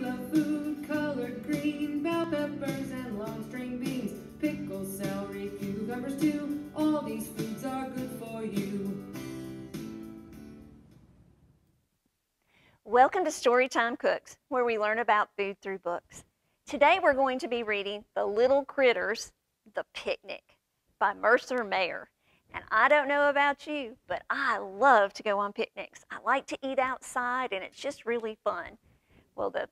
love food colored green, bell peppers and long string beans, pickles, celery, cucumbers too. All these foods are good for you. Welcome to Storytime Cooks, where we learn about food through books. Today we're going to be reading The Little Critters, The Picnic by Mercer Mayer. And I don't know about you, but I love to go on picnics. I like to eat outside and it's just really fun. Well, the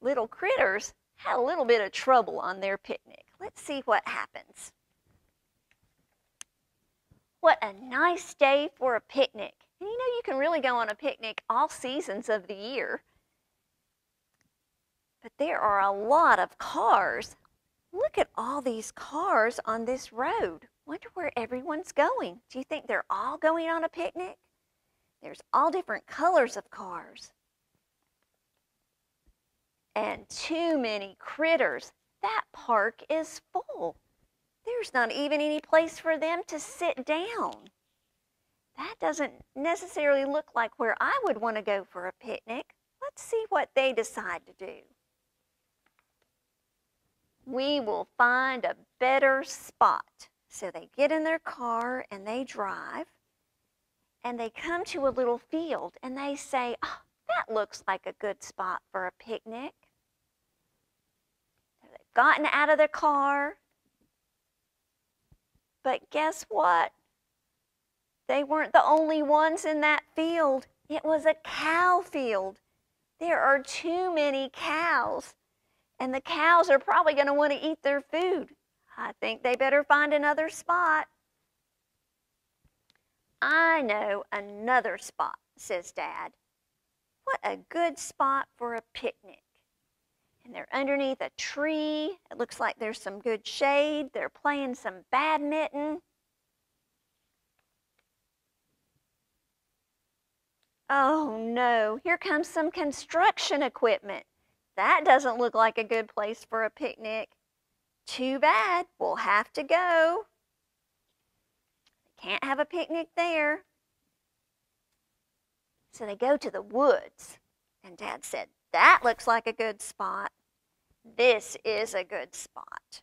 little critters had a little bit of trouble on their picnic. Let's see what happens. What a nice day for a picnic. And you know, you can really go on a picnic all seasons of the year. But there are a lot of cars. Look at all these cars on this road. Wonder where everyone's going. Do you think they're all going on a picnic? There's all different colors of cars. And too many critters. That park is full. There's not even any place for them to sit down. That doesn't necessarily look like where I would want to go for a picnic. Let's see what they decide to do. We will find a better spot. So they get in their car and they drive and they come to a little field and they say, oh, that looks like a good spot for a picnic. So they've gotten out of their car, but guess what? They weren't the only ones in that field. It was a cow field. There are too many cows, and the cows are probably going to want to eat their food. I think they better find another spot. I know another spot, says Dad. What a good spot for a picnic. And they're underneath a tree. It looks like there's some good shade. They're playing some badminton. Oh no, here comes some construction equipment. That doesn't look like a good place for a picnic. Too bad, we'll have to go. Can't have a picnic there. So they go to the woods, and Dad said, that looks like a good spot. This is a good spot.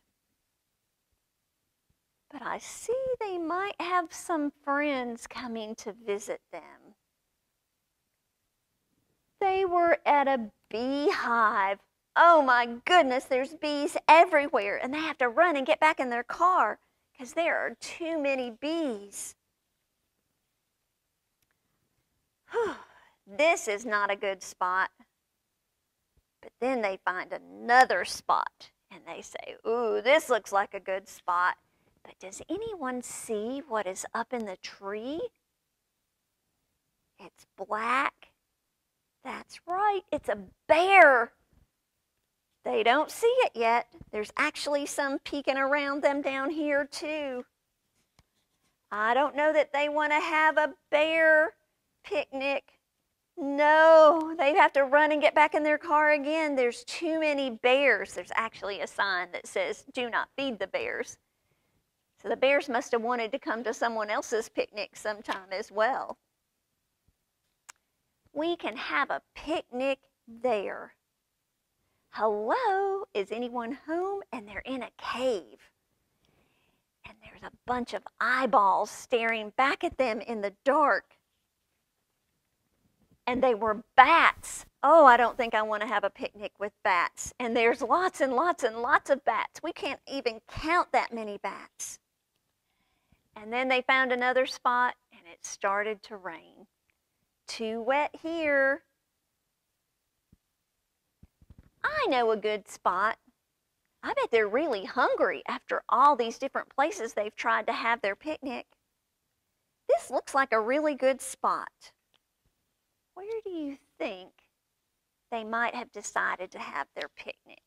But I see they might have some friends coming to visit them. They were at a beehive. Oh my goodness, there's bees everywhere, and they have to run and get back in their car because there are too many bees. Whew, this is not a good spot. But then they find another spot, and they say, ooh, this looks like a good spot. But does anyone see what is up in the tree? It's black. That's right, it's a bear. They don't see it yet. There's actually some peeking around them down here too. I don't know that they want to have a bear picnic. No, they have to run and get back in their car again. There's too many bears. There's actually a sign that says, do not feed the bears. So the bears must have wanted to come to someone else's picnic sometime as well. We can have a picnic there. Hello, is anyone home? And they're in a cave. And there's a bunch of eyeballs staring back at them in the dark. And they were bats. Oh, I don't think I want to have a picnic with bats. And there's lots and lots and lots of bats. We can't even count that many bats. And then they found another spot and it started to rain. Too wet here. I know a good spot. I bet they're really hungry after all these different places they've tried to have their picnic. This looks like a really good spot. Where do you think they might have decided to have their picnic?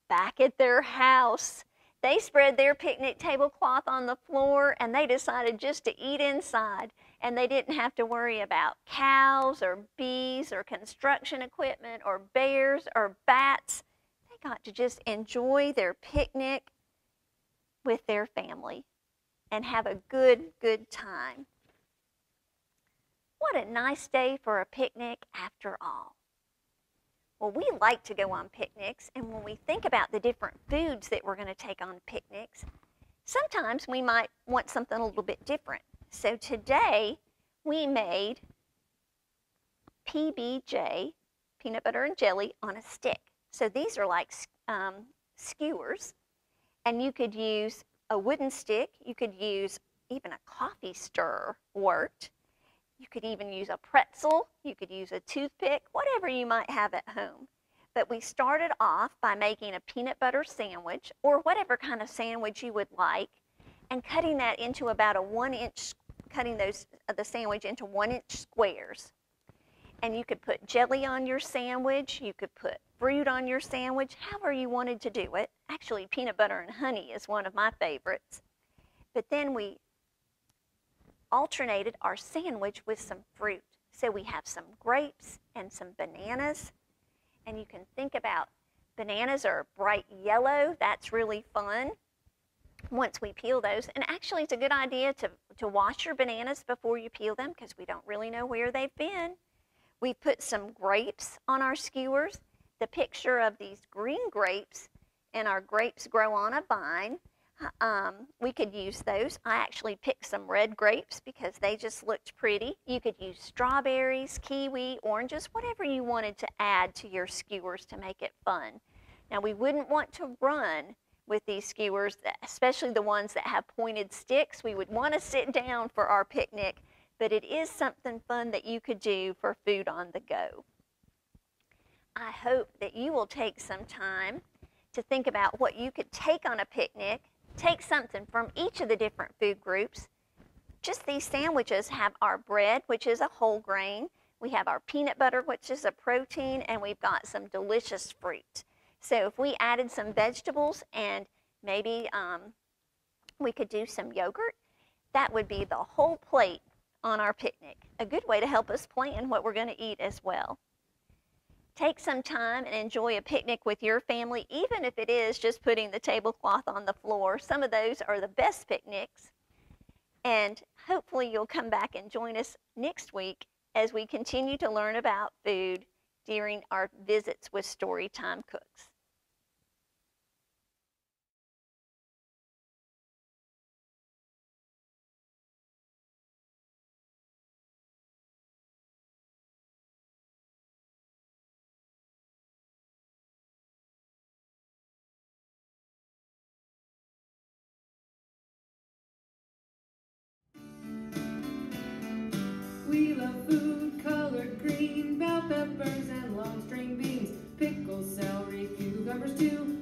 Back at their house. They spread their picnic tablecloth on the floor and they decided just to eat inside. And they didn't have to worry about cows or bees or construction equipment or bears or bats. They got to just enjoy their picnic with their family and have a good time. What a nice day for a picnic after all. Well, we like to go on picnics, and when we think about the different foods that we're going to take on picnics, sometimes we might want something a little bit different. So today we made PBJ, peanut butter and jelly on a stick. So these are like skewers, and you could use a wooden stick, you could use even a coffee stirrer worked, you could even use a pretzel, you could use a toothpick, whatever you might have at home. But we started off by making a peanut butter sandwich, or whatever kind of sandwich you would like, and cutting that into about a 1-inch, cutting the sandwich into 1-inch squares. And you could put jelly on your sandwich, you could put fruit on your sandwich, however you wanted to do it. Actually, peanut butter and honey is one of my favorites. But then we alternated our sandwich with some fruit. So we have some grapes and some bananas. And you can think about bananas are bright yellow. That's really fun once we peel those. And actually, it's a good idea to wash your bananas before you peel them because we don't really know where they've been. We put some grapes on our skewers. The picture of these green grapes, and our grapes grow on a vine. We could use those. I actually picked some red grapes because they just looked pretty. You could use strawberries, kiwi, oranges, whatever you wanted to add to your skewers to make it fun. Now, we wouldn't want to run with these skewers, especially the ones that have pointed sticks. We would want to sit down for our picnic, but it is something fun that you could do for food on the go. I hope that you will take some time to think about what you could take on a picnic. Take something from each of the different food groups. Just these sandwiches have our bread, which is a whole grain. We have our peanut butter, which is a protein, and we've got some delicious fruit. So if we added some vegetables and maybe we could do some yogurt, that would be the whole plate on our picnic. A good way to help us plan what we're going to eat as well. Take some time and enjoy a picnic with your family, even if it is just putting the tablecloth on the floor. Some of those are the best picnics. And hopefully you'll come back and join us next week as we continue to learn about food during our visits with Storytime Cooks. We love food colored green, bell peppers and long string beans, pickles, celery, cucumbers too.